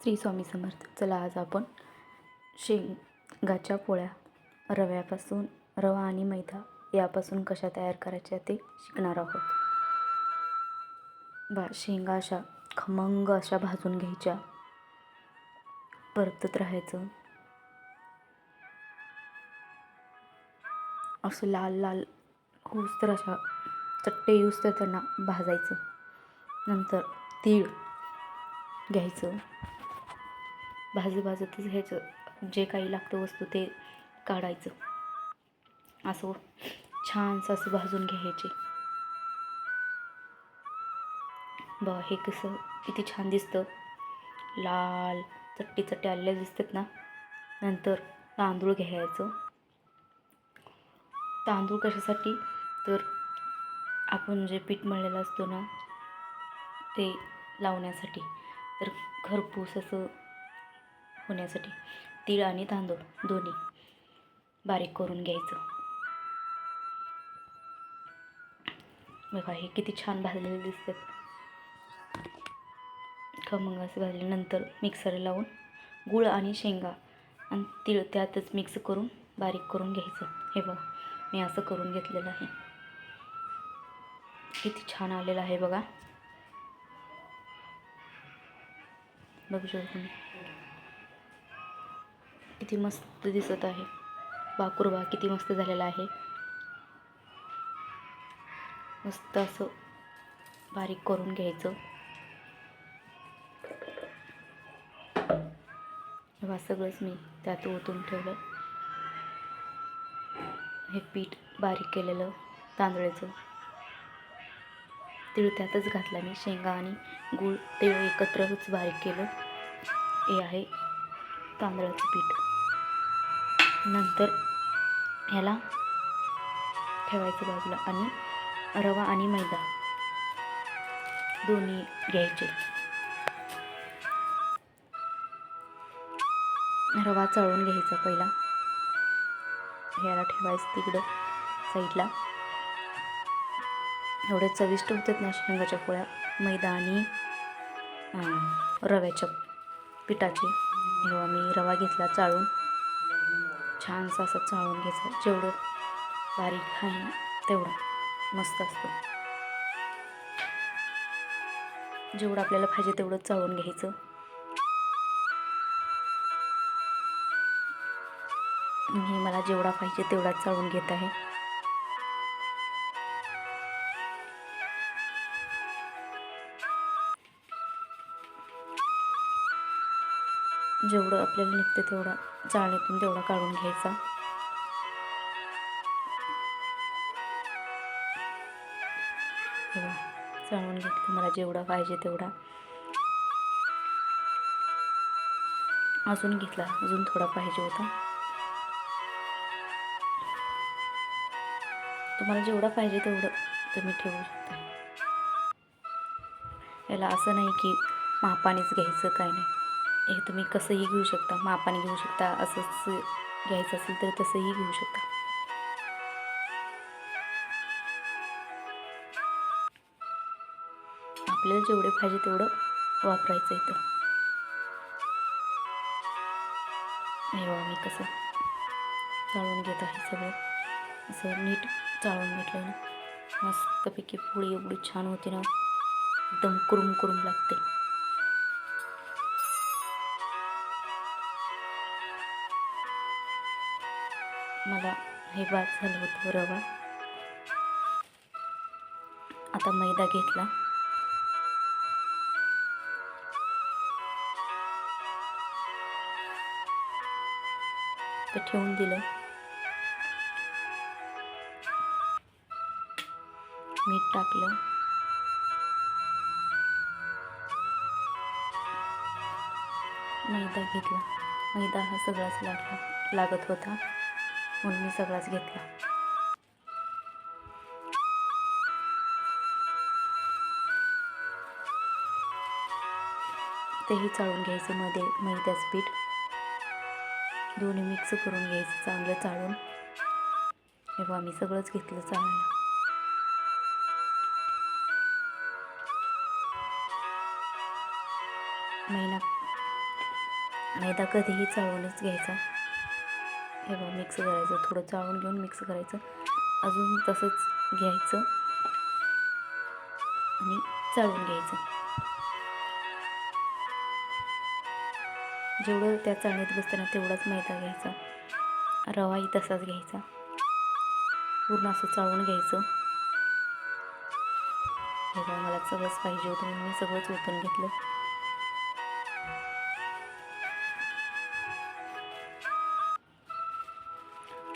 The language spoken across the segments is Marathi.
श्री स्वामी समर्थ. चला आज आपण शेंगाच्या पोळ्या रवा आणि मैदा यापासून कशा तयार करायच्या ते शिकणार आहोत. शेंगा अशा खमंग अशा भाजून घ्यायच्या, परतत राहायचं. असं लाल लाल होऊस तर अशा चट्टे येऊस तर त्यांना भाजायचं. नंतर तीळ घ्यायचं, भाजतच घ्यायचं. जे काही लागतं वस्तू ते काढायचं. असं छानसं असं भाजून घ्यायचे. हे कसं किती छान दिसतं, लाल चट्टे आलेले दिसतात ना. नंतर तांदूळ घ्यायचं. तांदूळ कशासाठी तर आपण जे पीठ मळलेलं असतो ना ते लावण्यासाठी, तर खरपूस असं होण्यासाठी तीळ आणि तांदूळ दोन्ही बारीक करून घ्यायचं. बघा हे किती छान भाजलेले दिसतात, खमंग असं भाजल्यानंतर मिक्सर लावून गूळ आणि शेंगा आणि तीळ त्यातच मिक्स करून बारीक करून घ्यायचं. हे बघा मी असं करून घेतलेलं आहे. किती छान आलेलं आहे बघा, बघू शकता तुम्ही. किती मस्त दिसत आहे. बाकुरबा किती मस्त झालेला आहे. मस्त असं बारीक करून घ्यायचं. तेव्हा सगळंच मी त्यात ओतून ठेवलं. हे पीठ बारीक केलेलं तांदळाचं, तीळ त्यातच घातला मी. शेंगा आणि गूळ तीळ एकत्रच बारीक केलं. हे आहे तांदळाचं पीठ. नंतर ह्याला ठेवायचं बाजूला आणि रवा आणि मैदा दोन्ही घ्यायचे. रवा चाळून घ्यायचा पहिला, ह्याला ठेवायचं तिकडं साईडला. एवढे चविष्ट होतात ना शेंगाच्या पोळ्या, मैदा आणि रव्याच्या पिठाचे. मी रवा घेतला चाळून, छानसा असं चाळून घ्यायचं. जेवढं बारीक आहे ना तेवढं मस्त असतं. जेवढं आपल्याला पाहिजे तेवढं चाळून घ्यायचं. मी मला जेवढा पाहिजे तेवढा चाळून घेत आहे. जेवढं आपल्याला निघतं तेवढा चाळणीतून तेवढा काढून घ्यायचा. चाळून घेतलं मला जेवढा पाहिजे तेवढा. अजून घेतला, अजून थोडा पाहिजे होता. तुम्हाला जेवढा पाहिजे तेवढं तुम्ही ठेवू शकता. याला असं नाही की मापानेच घ्यायचं, काय नाही. हे तुम्ही कसंही घेऊ शकता, मापाने घेऊ शकता, असंच घ्यायचं असेल तर तसंही घेऊ शकता. आपल्याला जेवढे पाहिजे तेवढं वापरायचं इथं. मी कसं चाळून घेत आहे सगळं. असं नीट चाळून घेतलं ना मस्तपैकी पोळी एवढी छान होती ना, एकदम कुरुम कुरुम लागते. मला हे बाद झालं होतं रवा. आता मैदा घेतला, ते ठेवून दिलं. मीठ टाकलं, मैदा घेतला. मैदा हा सगळाच लागत होता म्हणून मी सगळाच घेतला. तेही चाळून घ्यायचं. मैद्याचं पीठ दोन्ही मिक्स करून घ्यायचं चांगलं चाळून. हे मी सगळंच घेतलं चाळायला. मैदा कधीही चाळूनच घ्यायचा. हे बघा मिक्स करायचं, थोडं चाळून घेऊन मिक्स करायचं, अजून तसंच घ्यायचं आणि चाळून घ्यायचं. जेवढं त्या चाळणीत बसतं ना तेवढाच मैदा घ्यायचा. रवाही तसाच घ्यायचा. पूर्ण असं चाळून घ्यायचं. हे बघा मला सगळंच पाहिजे होतं म्हणून मी सगळंच ओतून घेतलं.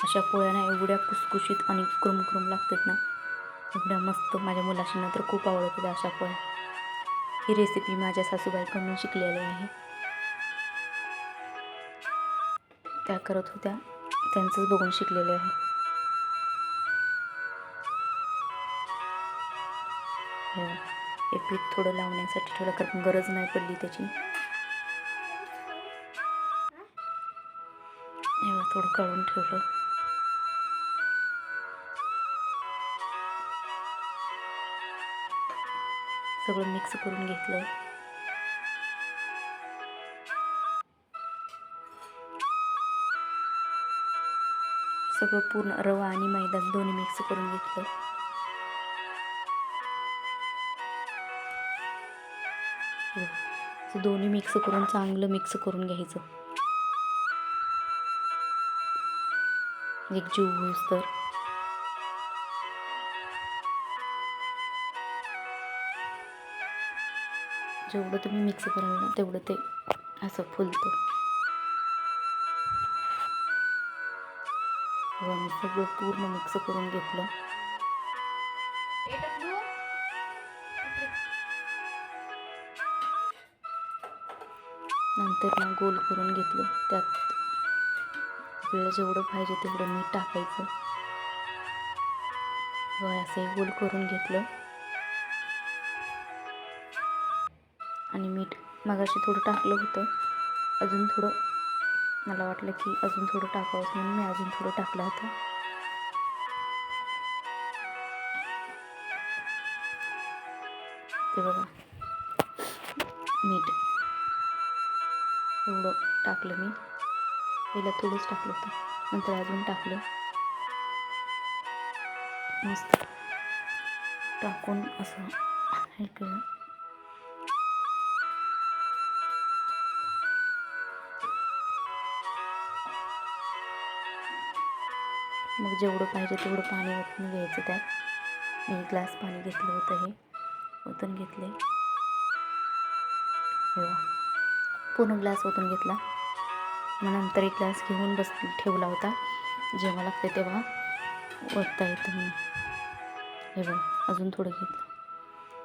अशा पोळ्या एवढ्या कुसकुशीत आणि क्रुम लागतात ना, एवढ्या मस्त. माझ्या मुलाशींना तर खूप आवडतात अशा पोळ्या. ही रेसिपी माझ्या सासूबाईकडून शिकलेली आहे. त्या करत होत्या, त्यांचंच बघून शिकलेले आहे. हे पीठ थोडं लावण्यासाठी ठेवलं, कारण गरज नाही पडली त्याची. थोडं काढून ठेवलं. सगळं मिक्स करून घेतलं. सगळं पूर्ण रवा आणि मैदा दोन्ही मिक्स करून घेतलं. दोन्ही मिक्स करून चांगलं मिक्स करून घ्यायचं, एकजीव होऊस तर. जेवढं तुम्ही मिक्स कराल ना तेवढं ते असं फुलतं. मी सगळं पूर्ण मिक्स करून घेतलं. नंतर ना गोल करून घेतलं. त्यात आपल्याला जेवढं पाहिजे तेवढं मीठ टाकायचं. असं गोल करून घेतलं. आणि मीठ मगाशी थोडं टाकलं होतं, अजून थोडं मला वाटलं की अजून थोडं टाकावं म्हणून मी अजून थोडं टाकलं होतं. ते बघा मीठ एवढं टाकलं मी. पहिला थोडंच टाकलं होतं, नंतर अजून टाकलं. मस्त टाकून असं हे केलं. मग जेवढं पाहिजे तेवढं पाणी ओतून घ्यायचं. त्यात मी 1 ग्लास पाणी घेतलं होतं, हे ओतून घेतले. पूर्ण ग्लास ओतून घेतला. मग नंतर 1 ग्लास घेऊन ठेवला होता. जेव्हा लागते तेव्हा ओतता येतं म्हणून. हे बघा अजून थोडं घेतलं.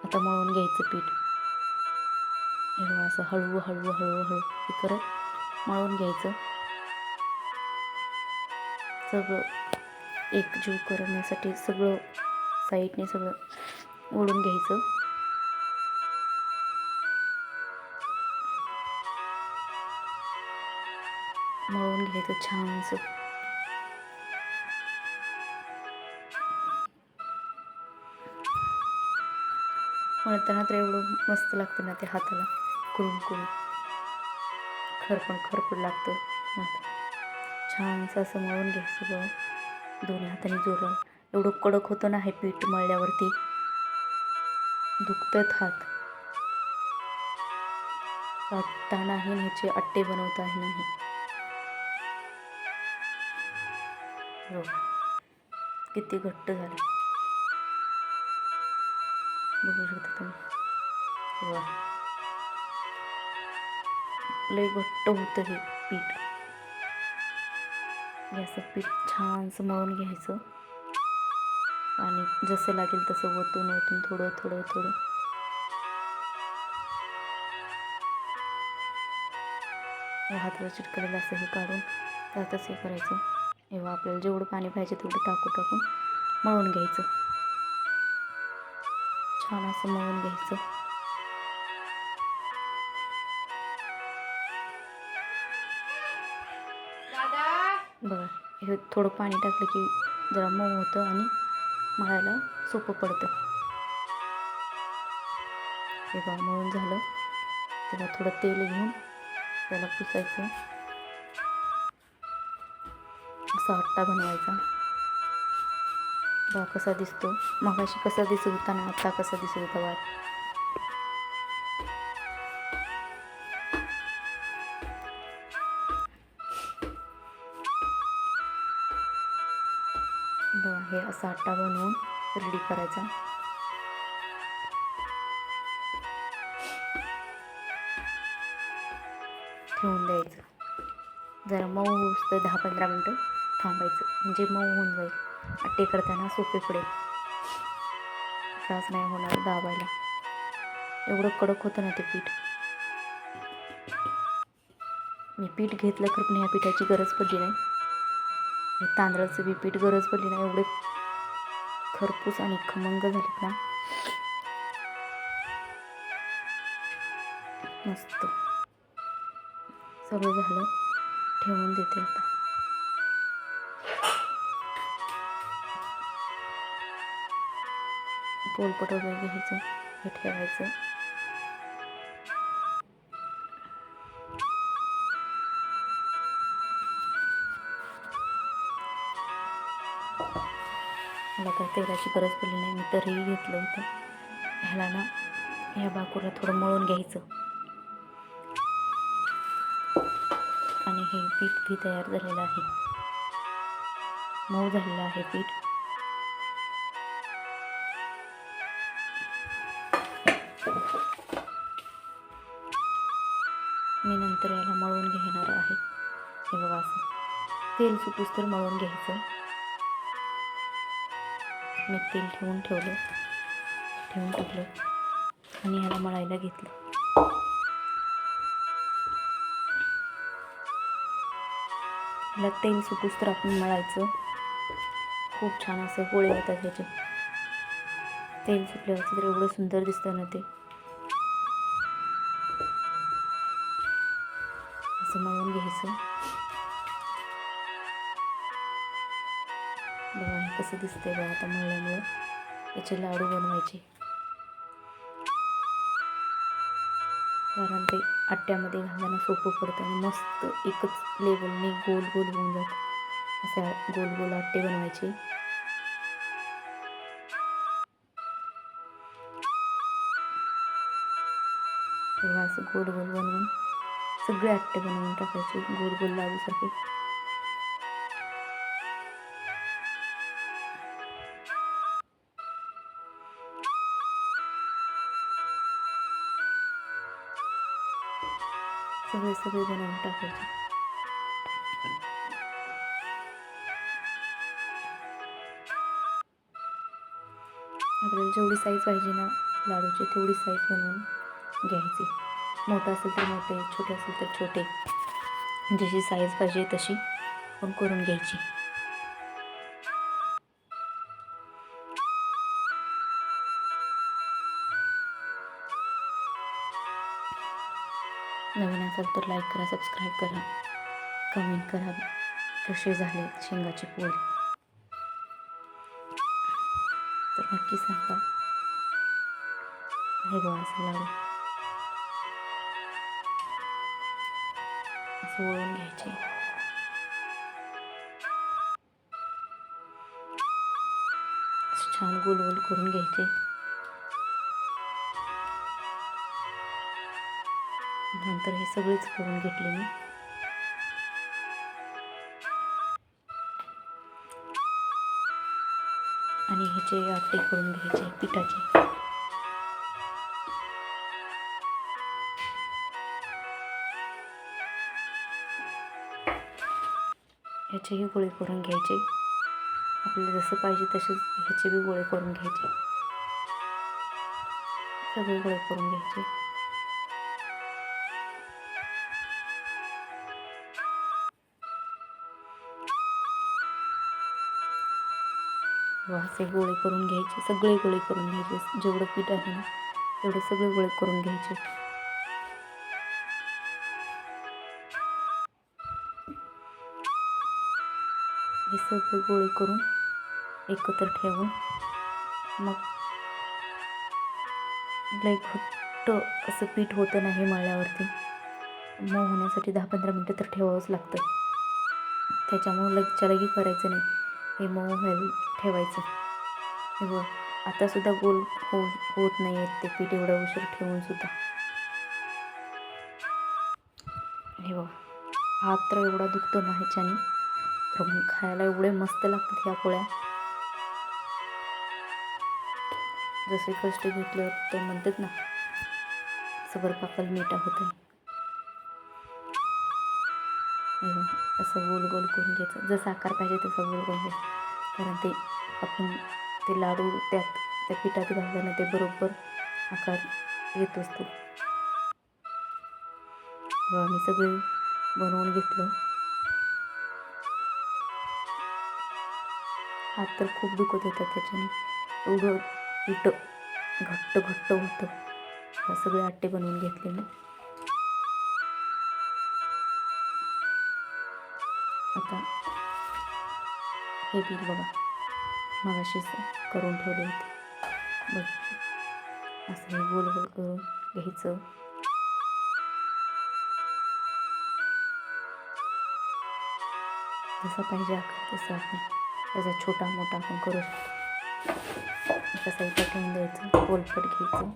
आता मळून घ्यायचं पीठ. हे बघा असं हळूहळू हे करत मळून घ्यायचं. सगळं एकजीव करण्यासाठी सगळं साईडने सगळं ओढून घ्यायचं. मळून घ्यायचं छानसं. मळताना तर एवढं मस्त लागतं ना ते, हाताला कुरुम खरपड लागतं. छानसं असं मळून घ्यायचं बघ, दोन्ही हाताने जोरात. एवढं कडक होतं ना हे पीठ मळल्यावरती, दुखतात हात. लाटतानाही ह्याचे अट्टे बनवताही नाही. किती घट्ट झालं बघू शकता तुम्ही. लय घट्ट होतं हे पीठ. असं पीठ छानसं मळून घ्यायचं आणि जसं लागेल तसं ओतून थोडं हे हाताला चिटकलेलं असं हे काढून त्यातच हे करायचं. एव्हा आपल्याला जेवढं पाणी पाहिजे तेवढं टाकून मळून घ्यायचं. छान असं मळून घ्यायचं. बघा हे थोडं पाणी टाकलं की जरा मऊ होतं आणि मळायला सोपं पडतं. हे बघा मळून झालं. तेव्हा थोडं तेल घेऊन त्याला पुसायचं. असा आट्टा बनवायचा. बघा कसा दिसतो. मगाशी कसा दिसत होता ना, आता कसा दिसत होता बघा. बघा हे असा आट्टा बनवून रेडी करायचा. ठेवून द्यायचं. जरा मऊ होऊस तर 10-15 मिनटं थांबायचं, म्हणजे मऊ होऊन जाईल. आट्टे करताना सोपे पडेल, त्रास नाही होणार दाबायला. एवढं कडक होतं ना ते पीठ. मी पीठ घेतलं खरं पण ह्या पिठाची गरज पडली नाही. हे तांदळाचं बी पीठ गरज पडली नाही. एवढे खरपूस आणि खमंग झालेत ना, मस्त. सगळं झालं, ठेवून देते आता. पोलपट वगैरे घ्यायचं, हे ठेवायचं. मला तर तेलाची गरज पडली नाही, मी तरीही घेतलं होतं. ह्याला ना, ह्या भाकूरला थोडं मळून घ्यायचं आणि हे पीठ बी तयार झालेलं आहे. मऊ झालेलं आहे पीठ. मी नंतर याला मळून घेणार आहे. हे बघा असं तेल सुटूस तर मळून घ्यायचं. मी तेल ठेवून टाकलं आणि ह्याला मळायला घेतलं. ह्याला तेल सुटूस तर आपण मळायचं. खूप छान असं गोळे होतात ह्याचे. तेल सुटल्यावरचं तर एवढं सुंदर दिसतं ना ते. असं मळून घ्यायचं. बघा हे कसं दिसतंय बघा. आता मळल्यामुळं याचे लाडू बनवायचे, कारण ते आट्यामध्ये घालताना सोपं पडतं आणि मस्त एकच लेवलने गोल गोल होऊन जातं. असे गोल गोल आट्टे बनवायचे. तेव्हा असं गोल गोल बनवून सगळे आट्टे बनवून टाकायचे, गोल गोल लाडूसारखे. सगळे बनवून टाकायचे. आपल्याला जेवढी साईज पाहिजे ना लाडूची, तेवढी साईज बनवून घ्यायची. मोठा असेल तर मोठे, छोटे असेल तर छोटे, जशी साईज पाहिजे तशी आपण करून घ्यायची. नवीन असाल तर लाईक करा, सबस्क्राईब करा, कमेंट करा कसे झाले शेंगाची पोळी, तर नक्की सांगा. हे बघा असं लाडू असं वळून घ्यायचे. छान गोल गोल करून घ्यायचे. नंतर हे सगळेच करून घेतले मी. आणि ह्याचे आट्टे करून घ्यायचे पिठाचे. ह्याचेही गोळे करून घ्यायचे. आपल्याला जसं पाहिजे तसेच ह्याचे बी गोळे करून घ्यायचे. सगळे गोळे करून घ्यायचे. असे गोळे करून घ्यायचे. सगळे गोळे करून घ्यायचे. जेवढं पीठ आहे ना तेवढे सगळे गोळे करून घ्यायचे. हे सगळे गोळे करून एकत्र ठेवून मग लई घट्ट असं पीठ होतं नाही मळल्यावरती. मऊ होण्यासाठी 10-15 मिनटं तर ठेवावंच लागतं. त्याच्यामुळं लगेचच्या लगे करायचं नाही, हे मऊ व्हायला ठेवायचं. हे बघ आतासुद्धा गोल होत नाही आहेत ते पीठ एवढा उशीर ठेवूनसुद्धा. हे बघ हात तर एवढा दुखतो ना ह्याच्याने, तर मग खायला एवढे मस्त लागतात ह्या पोळ्या. जसे कष्ट घेतले तर म्हणतात ना सबर पाकल मीठा होत आहे. असं गोल गोल करून घ्यायचं, जसं आकार पाहिजे तसं गोल करून घ्यायचं. कारण ते आपण ते लाडू त्या पिठात घालताना ते बरोबर आकार येत असतो. मी सगळे बनवून घेतलं. हात तर खूप दुखत होता त्याच्याने, एवढं पीठ घट्ट होतं. सगळे आट्टे बनवून घेतले मी. आता हे पीठ बघा मगाशी करून ठेवले होते बघ, असं हे गोल गोल करून घ्यायचं. जसा पाहिजे आकार तसं आपण त्याचा छोटा मोठा आपण करू शकतो. एका साईडला ठेवून द्यायचं, गोलपट घ्यायचं.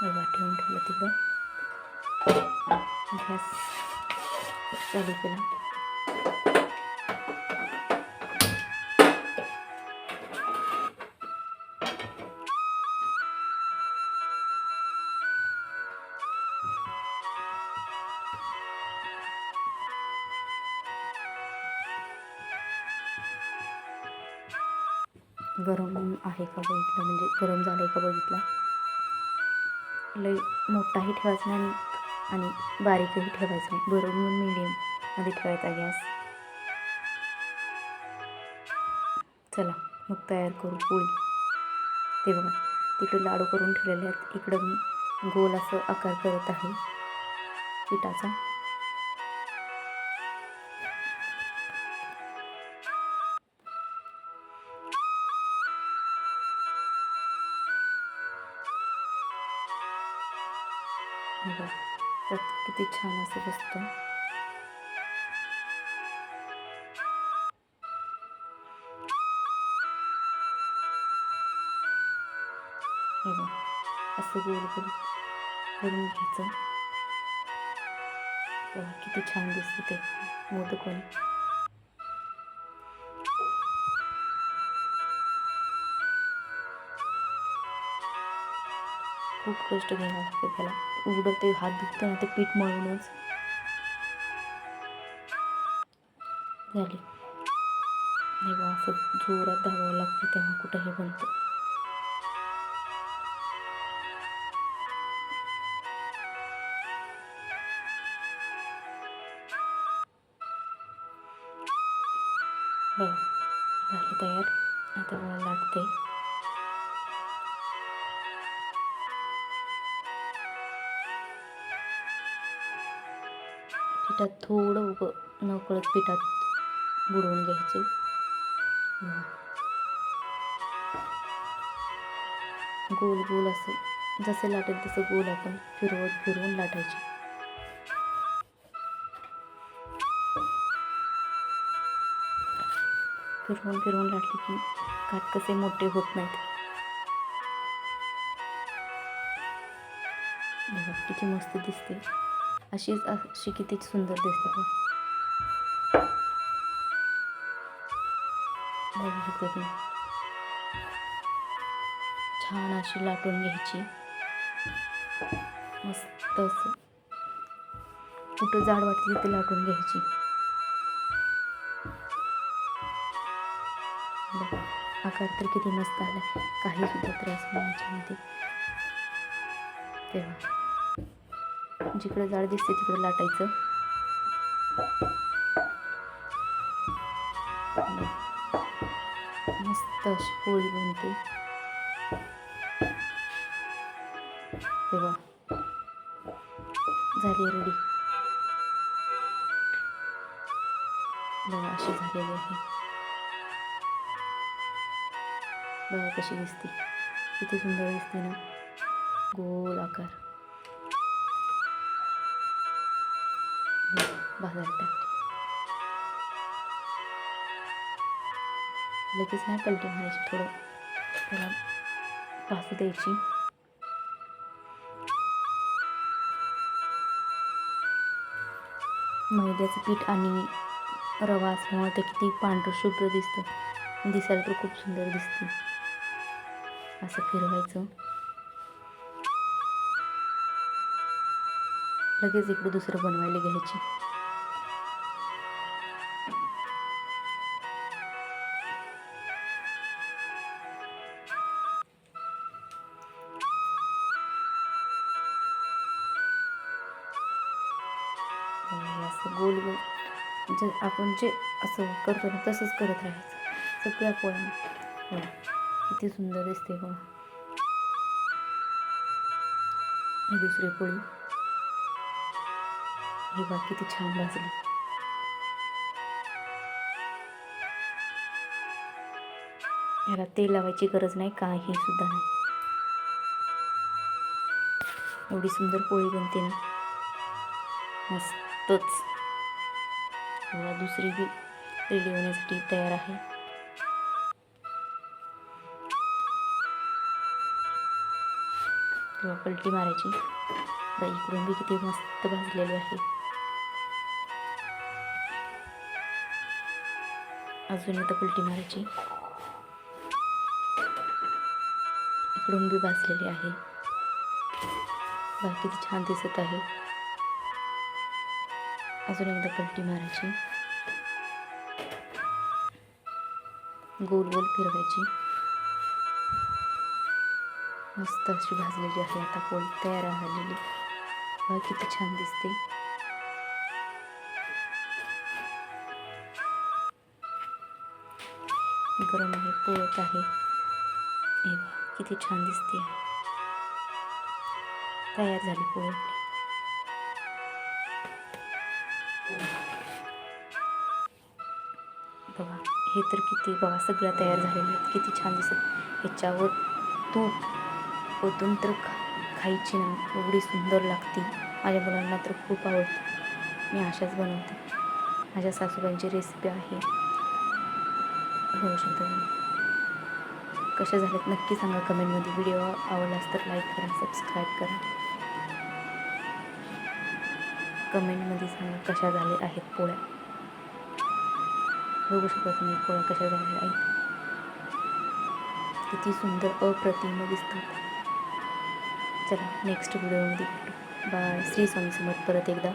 एवढा ठेवून ठेवलं तिकडं. गॅस चालू केला. गरम आहे का बघितलं, म्हणजे गरम झालं आहे का बघितलं. लई मोठाही ठेवायचा नाही आणि बारीकही ठेवायचं नाही, बरोबर मीडियममध्ये ठेवायचा गॅस. चला मग तयार करू पोळी. ते बघा तिकडे लाडू करून ठेवलेले आहेत, इकडं मी गोल असं आकार करत आहे पिठाचा. बघा त्यात किती छान असं बसतं. हे बघा असं गोल गोल करून घ्यायचं. बघा किती छान दिसतं ते मोदकवाणी. खूप कष्ट घ्यायला लागतं त्याला, एवढं ते हात दुखतं ना ते पीठ मळूनच. झाले हे बघा असं जोरात दाबावं लागतं तेव्हा कुठं हे बनतं. बघा झालं तयार. आता बघा लाटते. पिठात थोडं उभं नकळत पिठात बुडवून घ्यायचे. गोल गोल असं जसं लाटेल तसं गोल आपण फिरवून लाटायचे. फिरवून लाटले की काटकसे मोठे होत नाहीत. बघा किती मस्त दिसते, अशी किती सुंदर दिसते बघू शकता तुम्ही. छान अशी लाटून घ्यायची मस्त असं, कुठं जाड वाटते तिथे लाटून घ्यायची. आकार तर किती मस्त आला, काही सुद्धा त्रास नाही याच्यामध्ये. तेव्हा जिकडे जाड दिसते तिकडे लाटायचं. मस्त अशी पोळी बनते. तेव्हा झाली रेडी. बघा अशी झालेली आहे. बघा कशी दिसते, किती सुंदर दिसते ना, गोल आकार. भाजायला टाकली. लगेच नाही पलटी मारायची, थोडं त्याला भाजू द्यायची. मैद्याचं पीठ आणि रवा असल्यामुळे ते किती पांढरं शुभ्र दिसतं, दिसायला तर खूप सुंदर दिसते. असं फिरवायचं. लगेच इकडं दुसरं बनवायला घ्यायची. असं गोल गोल आपण जे असं करतो ना तसंच करत राहायचं सगळ्या पोळ्या. किती सुंदर दिसते बघा. ही दुसरी पोळी, ही बघा किती छान भाजली. याला तेल लावायची गरज नाही, काही सुद्धा नाही. एवढी सुंदर पोळी बनते ना, मस्तच. बघा दुसरी बी रेडी होण्यासाठी तयार आहे. तेव्हा पलटी मारायची. इकडून बी किती मस्त भाजलेली आहे. अजून एकदा पलटी मारायची. इकडून बी भाजलेली आहे. बघा किती छान दिसत आहे. अजून एकदा पलटी मारायची. गोल गोल फिरवायची. मस्त अशी भाजलेली आहे. आता पोळी तयार झालेली. बघा किती छान दिसते. गरम आहे, पोळत आहे. हे बघा किती छान दिसते आहे. तयार झाली पोळी आपली. बघा हे तर किती, बघा सगळ्या तयार झालेल्या आहेत. किती छान दिसत. ह्याच्यावर तूप ओतून तर खायची ना, एवढी सुंदर लागते. माझ्या मुलांना तर खूप आवडते. मी अशाच बनवते. माझ्या सासूबाईंची रेसिपी आहे. बघू शकता तुम्ही. कशा झाल्यात नक्की सांगा कमेंटमध्ये. व्हिडिओ आवडलास तर लाईक करा, सबस्क्राईब करा. कमेंटमध्ये सांगा कशा झाल्या आहेत पोळ्या. बघू शकता तुम्ही पोळ्या कशा झालेल्या आहेत. किती सुंदर अप्रतिम दिसतात. चला नेक्स्ट व्हिडिओमध्ये भेटू. बाय. श्री स्वामी समर्थ. परत एकदा